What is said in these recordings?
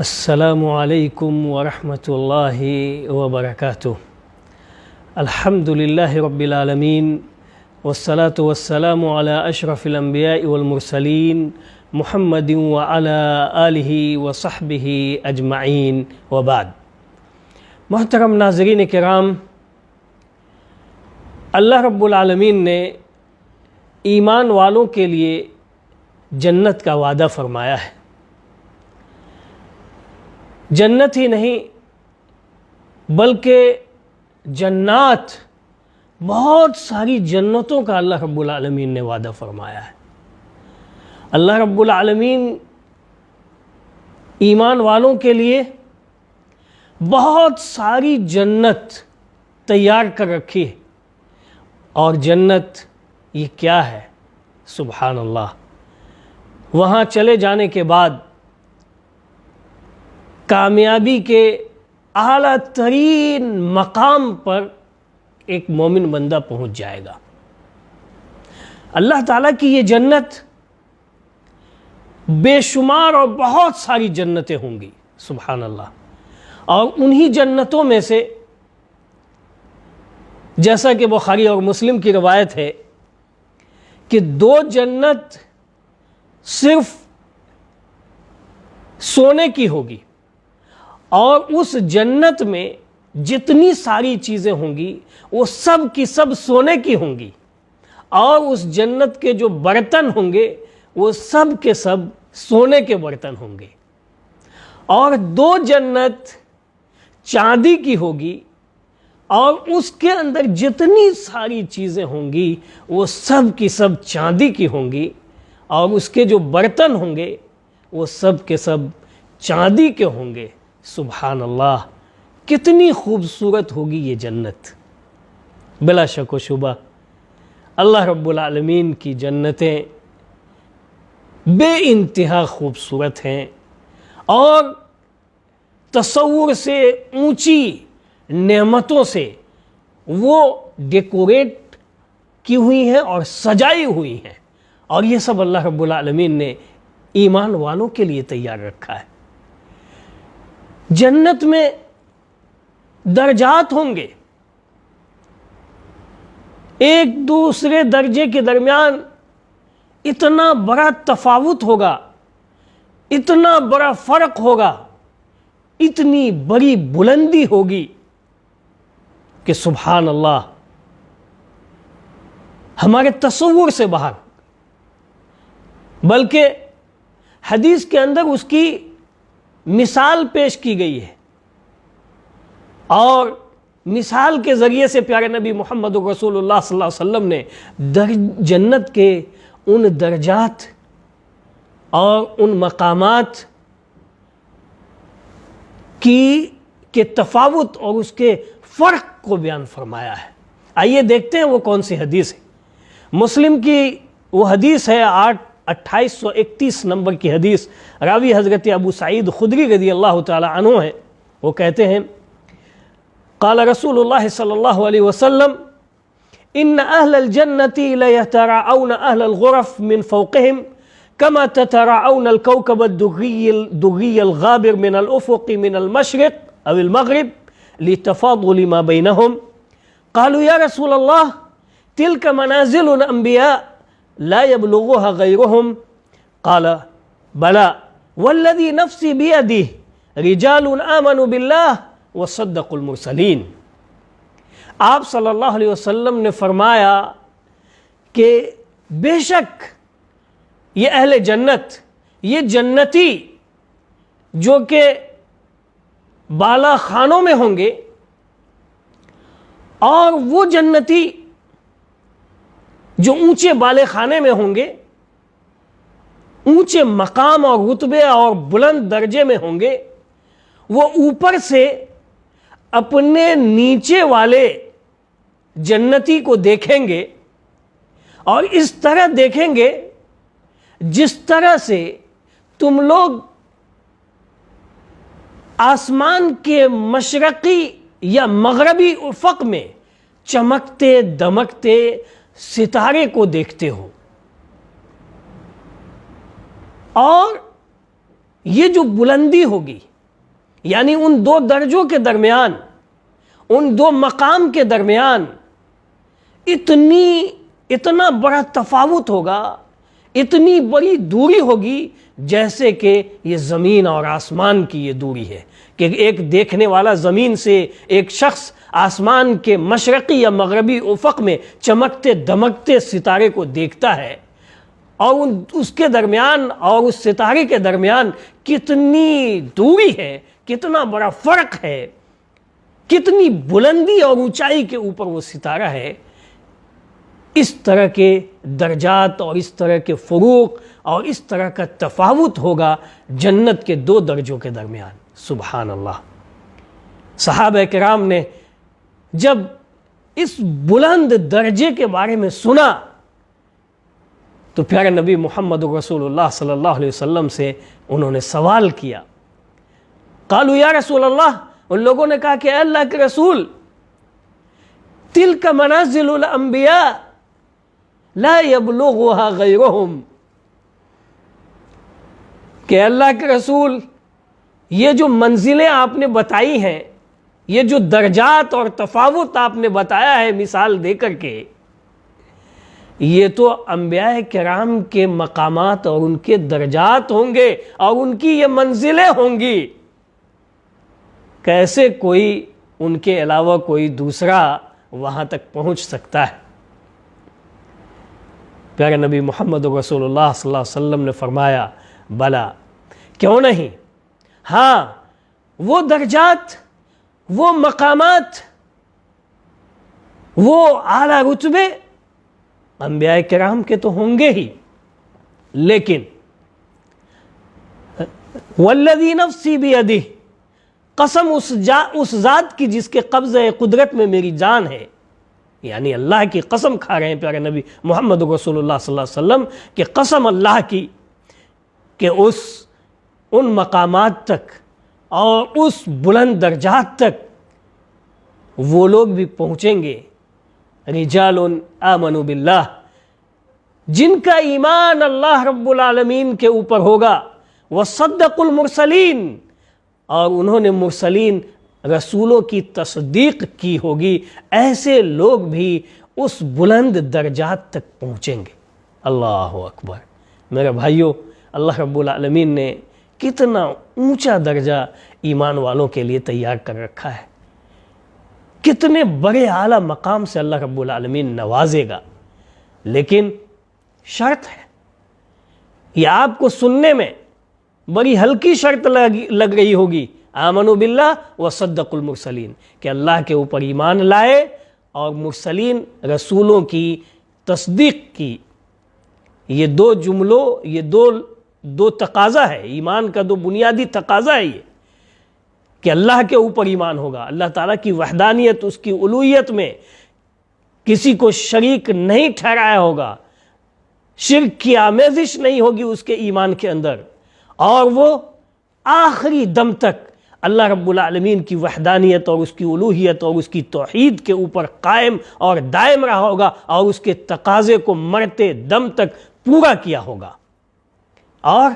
السلام علیکم ورحمۃ اللہ وبرکاتہ۔ الحمد للہ رب العالمین والصلاة والسلام علی اشرف الانبیاء والمرسلین محمد وعلی آلہ وصحبہ اجمعین وبعد۔ محترم ناظرین کرام، اللہ رب العالمین نے ایمان والوں کے لیے جنت کا وعدہ فرمایا ہے۔ جنت ہی نہیں بلکہ جنات، بہت ساری جنتوں کا اللہ رب العالمین نے وعدہ فرمایا ہے۔ اللہ رب العالمین ایمان والوں کے لیے بہت ساری جنت تیار کر رکھی ہے، اور جنت یہ کیا ہے؟ سبحان اللہ۔ وہاں چلے جانے کے بعد کامیابی کے اعلیٰ ترین مقام پر ایک مومن بندہ پہنچ جائے گا۔ اللہ تعالیٰ کی یہ جنت بے شمار اور بہت ساری جنتیں ہوں گی، سبحان اللہ۔ اور انہی جنتوں میں سے، جیسا کہ بخاری اور مسلم کی روایت ہے کہ دو جنت صرف سونے کی ہوگی، اور اس جنت میں جتنی ساری چیزیں ہوں گی وہ سب کی سب سونے کی ہوں گی، اور اس جنت کے جو برتن ہوں گے وہ سب کے سب سونے کے برتن ہوں گے۔ اور دو جنت چاندی کی ہوگی، اور اس کے اندر جتنی ساری چیزیں ہوں گی وہ سب کی سب چاندی کی ہوں گی، اور اس کے جو برتن ہوں گے وہ سب کے سب چاندی کے ہوں گے۔ سبحان اللہ، کتنی خوبصورت ہوگی یہ جنت۔ بلا شک و شبہ اللہ رب العالمین کی جنتیں بے انتہا خوبصورت ہیں، اور تصور سے اونچی نعمتوں سے وہ ڈیکوریٹ کی ہوئی ہیں اور سجائی ہوئی ہیں، اور یہ سب اللہ رب العالمین نے ایمان والوں کے لیے تیار رکھا ہے۔ جنت میں درجات ہوں گے، ایک دوسرے درجے کے درمیان اتنا بڑا تفاوت ہوگا، اتنا بڑا فرق ہوگا، اتنی بڑی بلندی ہوگی کہ سبحان اللہ ہمارے تصور سے باہر۔ بلکہ حدیث کے اندر اس کی مثال پیش کی گئی ہے، اور مثال کے ذریعے سے پیارے نبی محمد رسول اللہ صلی اللہ علیہ وسلم نے جنت کے ان درجات اور ان مقامات کے تفاوت اور اس کے فرق کو بیان فرمایا ہے۔ آئیے دیکھتے ہیں وہ کون سی حدیث ہے۔ مسلم کی وہ حدیث ہے 2831 نمبر کی حدیث، راوی حضرت ابو سعید خدری رضی اللہ تعالی عنہ ہیں۔ وہ کہتے ہیں قال رسول اللہ صلی اللہ علیہ وسلم ان اہل الجنت لیتراءون اہل الغرف من فوقهم كما تتراءون الكوكب الدري الغابر من الافق من المشرق او المغرب لتفاضل ما بينهم قالوا يا رسول الله تلك منازل الانبياء لا يبلغها غيرهم قال بلى والذي نفسي بيده رجال آمنوا بالله وصدقوا المرسلين۔ آپ صلی اللہ علیہ وسلم نے فرمایا کہ بے شک یہ اہل جنت، یہ جنتی جو کہ بالا خانوں میں ہوں گے، اور وہ جنتی جو اونچے بالے خانے میں ہوں گے، اونچے مقام اور رتبے اور بلند درجے میں ہوں گے، وہ اوپر سے اپنے نیچے والے جنتی کو دیکھیں گے، اور اس طرح دیکھیں گے جس طرح سے تم لوگ آسمان کے مشرقی یا مغربی افق میں چمکتے دمکتے ستارے کو دیکھتے ہو۔ اور یہ جو بلندی ہوگی، یعنی ان دو درجوں کے درمیان، ان دو مقام کے درمیان اتنا بڑا تفاوت ہوگا، اتنی بڑی دوری ہوگی جیسے کہ یہ زمین اور آسمان کی یہ دوری ہے، کہ ایک دیکھنے والا زمین سے ایک شخص آسمان کے مشرقی یا مغربی افق میں چمکتے دمکتے ستارے کو دیکھتا ہے، اور اس کے درمیان اور اس ستارے کے درمیان کتنی دوری ہے، کتنا بڑا فرق ہے، کتنی بلندی اور اونچائی کے اوپر وہ ستارہ ہے۔ اس طرح کے درجات اور اس طرح کے فروق اور اس طرح کا تفاوت ہوگا جنت کے دو درجوں کے درمیان۔ سبحان اللہ۔ صحابہ کرام نے جب اس بلند درجے کے بارے میں سنا تو پیارے نبی محمد رسول اللہ صلی اللہ علیہ وسلم سے انہوں نے سوال کیا۔ قالوا یا رسول اللہ، ان لوگوں نے کہا کہ اے اللہ کے رسول، تلک منازل الانبیاء لا یبلغها غیرہم، کہ اللہ کے رسول یہ جو منزلیں آپ نے بتائی ہیں، یہ جو درجات اور تفاوت آپ نے بتایا ہے مثال دے کر کے، یہ تو انبیاء کرام کے مقامات اور ان کے درجات ہوں گے اور ان کی یہ منزلیں ہوں گی، کیسے کوئی ان کے علاوہ کوئی دوسرا وہاں تک پہنچ سکتا ہے؟ پیارے نبی محمد رسول اللہ صلی اللہ علیہ وسلم نے فرمایا بلا، کیوں نہیں، ہاں وہ درجات، وہ مقامات، وہ اعلیٰ رتبے انبیاء کرام کے تو ہوں گے ہی، لیکن والذی نفسی بیدہ، قسم اس ذات کی جس کے قبضہ قدرت میں میری جان ہے، یعنی اللہ کی قسم کھا رہے ہیں پیارے نبی محمد رسول اللہ صلی اللہ علیہ وسلم کہ قسم اللہ کی کہ ان مقامات تک اور اس بلند درجات تک وہ لوگ بھی پہنچیں گے، رجال آمنوا باللہ، جن کا ایمان اللہ رب العالمین کے اوپر ہوگا، وصدقوا المرسلین، اور انہوں نے مرسلین رسولوں کی تصدیق کی ہوگی، ایسے لوگ بھی اس بلند درجات تک پہنچیں گے۔ اللہ اکبر۔ میرے بھائیوں، اللہ رب العالمین نے کتنا اونچا درجہ ایمان والوں کے لیے تیار کر رکھا ہے، کتنے بڑے اعلیٰ مقام سے اللہ رب العالمین نوازے گا، لیکن شرط ہے، یہ آپ کو سننے میں بڑی ہلکی شرط لگ رہی ہوگی، آمنوا باللہ وصدقوا المرسلین، کہ اللہ کے اوپر ایمان لائے اور مرسلین رسولوں کی تصدیق کی۔ یہ دو جملوں، یہ دو تقاضا ہے، ایمان کا دو بنیادی تقاضا ہے یہ، کہ اللہ کے اوپر ایمان ہوگا، اللہ تعالیٰ کی وحدانیت، اس کی الوہیت میں کسی کو شریک نہیں ٹھہرایا ہوگا، شرک کی آمیزش نہیں ہوگی اس کے ایمان کے اندر، اور وہ آخری دم تک اللہ رب العالمین کی وحدانیت اور اس کی الوہیت اور اس کی توحید کے اوپر قائم اور دائم رہا ہوگا، اور اس کے تقاضے کو مرتے دم تک پورا کیا ہوگا، اور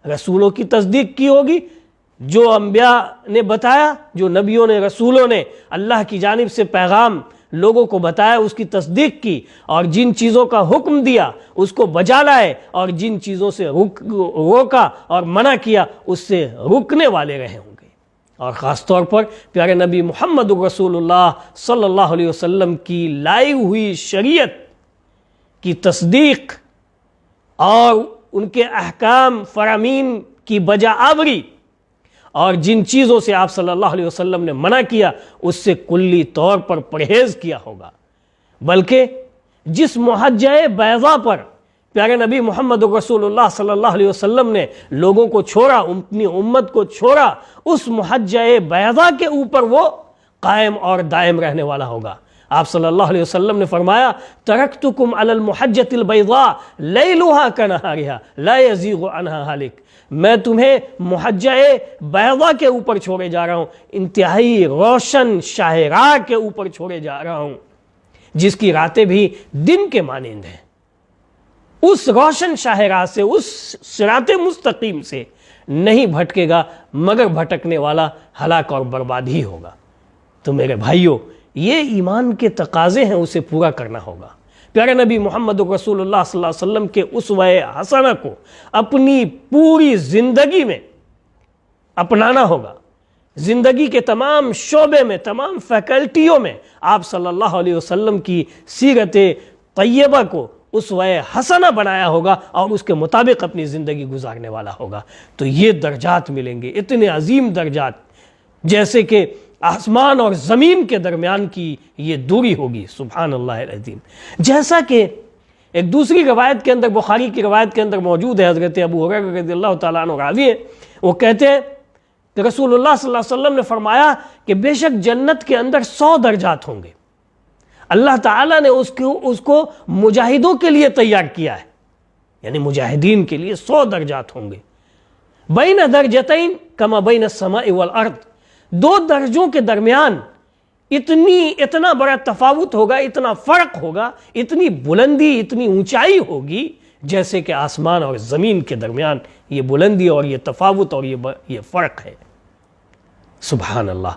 رسولوں کی تصدیق کی ہوگی، جو انبیاء نے بتایا، جو نبیوں نے، رسولوں نے اللہ کی جانب سے پیغام لوگوں کو بتایا، اس کی تصدیق کی، اور جن چیزوں کا حکم دیا اس کو بجا لائے، اور جن چیزوں سے روکا اور منع کیا اس سے رکنے والے رہے ہوں گے۔ اور خاص طور پر پیارے نبی محمد رسول اللہ صلی اللہ علیہ وسلم کی لائی ہوئی شریعت کی تصدیق اور ان کے احکام فرامین کی بجا آوری، اور جن چیزوں سے آپ صلی اللہ علیہ وسلم نے منع کیا اس سے کلی طور پر پرہیز کیا ہوگا۔ بلکہ جس محجہ بیضاء پر پیارے نبی محمد رسول اللہ صلی اللہ علیہ وسلم نے لوگوں کو چھوڑا، اپنی امت کو چھوڑا، اس محجہ بیضاء کے اوپر وہ قائم اور دائم رہنے والا ہوگا۔ آپ صلی اللہ علیہ وسلم نے فرمایا ترکتکم علی المحجۃ البیضاء لیلھا کنہارھا لا یزیغ عنہا ہالک، میں تمہیں محجہ بیضاء کے اوپر چھوڑے جا رہا ہوں، انتہائی روشن شاہراہ کے اوپر چھوڑے جا رہا ہوں، جس کی راتیں بھی دن کے مانند ہیں۔ اس روشن شاہراہ سے، اس صراط مستقیم سے نہیں بھٹکے گا مگر بھٹکنے والا ہلاک اور برباد ہی ہوگا۔ تو میرے بھائیوں، یہ ایمان کے تقاضے ہیں، اسے پورا کرنا ہوگا۔ پیارے نبی محمد رسول اللہ صلی اللہ علیہ وسلم کے اسوہ حسنہ کو اپنی پوری زندگی میں اپنانا ہوگا۔ زندگی کے تمام شعبے میں، تمام فیکلٹیوں میں آپ صلی اللہ علیہ وسلم کی سیرت طیبہ کو اسوہ حسنہ بنایا ہوگا اور اس کے مطابق اپنی زندگی گزارنے والا ہوگا۔ تو یہ درجات ملیں گے، اتنے عظیم درجات، جیسے کہ آسمان اور زمین کے درمیان کی یہ دوری ہوگی، سبحان اللہ العظیم۔ جیسا کہ ایک دوسری روایت کے اندر، بخاری کی روایت کے اندر موجود ہے، حضرت ابو ہریرہ رضی اللہ تعالیٰ عنہ راوی ہیں، وہ کہتے ہیں کہ رسول اللہ صلی اللہ علیہ وسلم نے فرمایا کہ بے شک جنت کے اندر 100 درجات ہوں گے۔ اللہ تعالیٰ نے اس کو مجاہدوں کے لیے تیار کیا ہے، یعنی مجاہدین کے لیے 100 درجات ہوں گے۔ بین درجتین کما بین السماء والارض، 2 درجوں کے درمیان اتنا بڑا تفاوت ہوگا، اتنا فرق ہوگا، اتنی بلندی، اتنی اونچائی ہوگی، جیسے کہ آسمان اور زمین کے درمیان یہ بلندی اور یہ تفاوت اور یہ فرق ہے، سبحان اللہ۔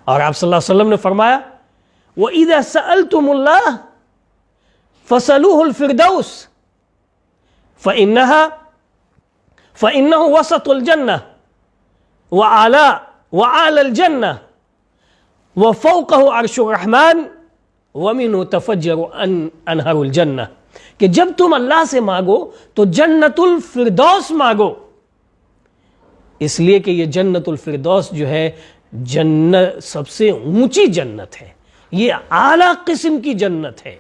اور آپ صلی اللہ علیہ وسلم نے فرمایا وَإِذَا سَأَلْتُمُ اللَّهَ فَسَلُوهُ الْفِرْدَوْسِ فَإِنَّهُ وَسَطُ الْجَنَّةِ وَعَالَى الْجَنَّةِ وَفَوْقَهُ عَرْشُ الرَّحْمَنِ وَمِنْهُ تَفَجَّرُ أَنْهَارُ الْجَنَّةِ، کہ جب تم اللہ سے مانگو تو جنت الفردوس مانگو، اس لیے کہ یہ جنت الفردوس جو ہے جنت سب سے اونچی جنت ہے، یہ اعلیٰ قسم کی جنت ہے۔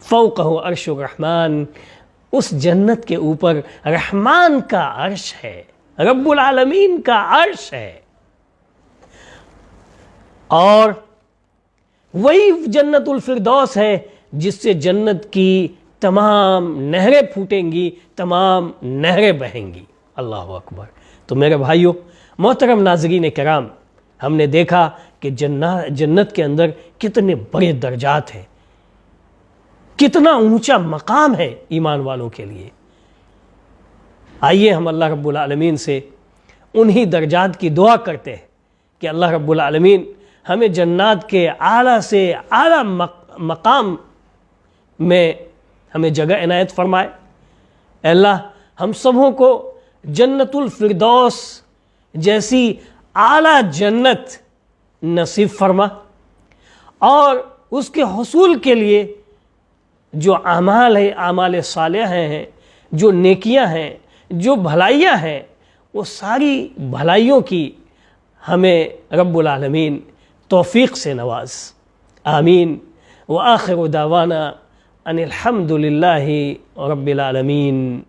فوقہ عرش الرحمن، اس جنت کے اوپر رحمان کا عرش ہے، رب العالمین کا عرش ہے، اور وہی جنت الفردوس ہے جس سے جنت کی تمام نہریں پھوٹیں گی، تمام نہریں بہیں گی۔ اللہ اکبر۔ تو میرے بھائیوں، محترم ناظرین کرام، ہم نے دیکھا کہ جنت کے اندر کتنے بڑے درجات ہیں، کتنا اونچا مقام ہے ایمان والوں کے لیے۔ آئیے ہم اللہ رب العالمین سے انہی درجات کی دعا کرتے ہیں کہ اللہ رب العالمین ہمیں جنات کے اعلیٰ سے اعلیٰ مقام میں ہمیں جگہ عنایت فرمائے۔ اے اللہ، ہم سبوں کو جنت الفردوس جیسی اعلیٰ جنت نصیب فرما، اور اس کے حصول کے لیے جو اعمال ہیں، اعمال صالحہ ہیں، جو نیکیاں ہیں، جو بھلائیاں ہیں، وہ ساری بھلائیوں کی ہمیں رب العالمین توفیق سے نواز۔ آمین۔ وآخر دعوانا ان الحمد للہ رب العالمین۔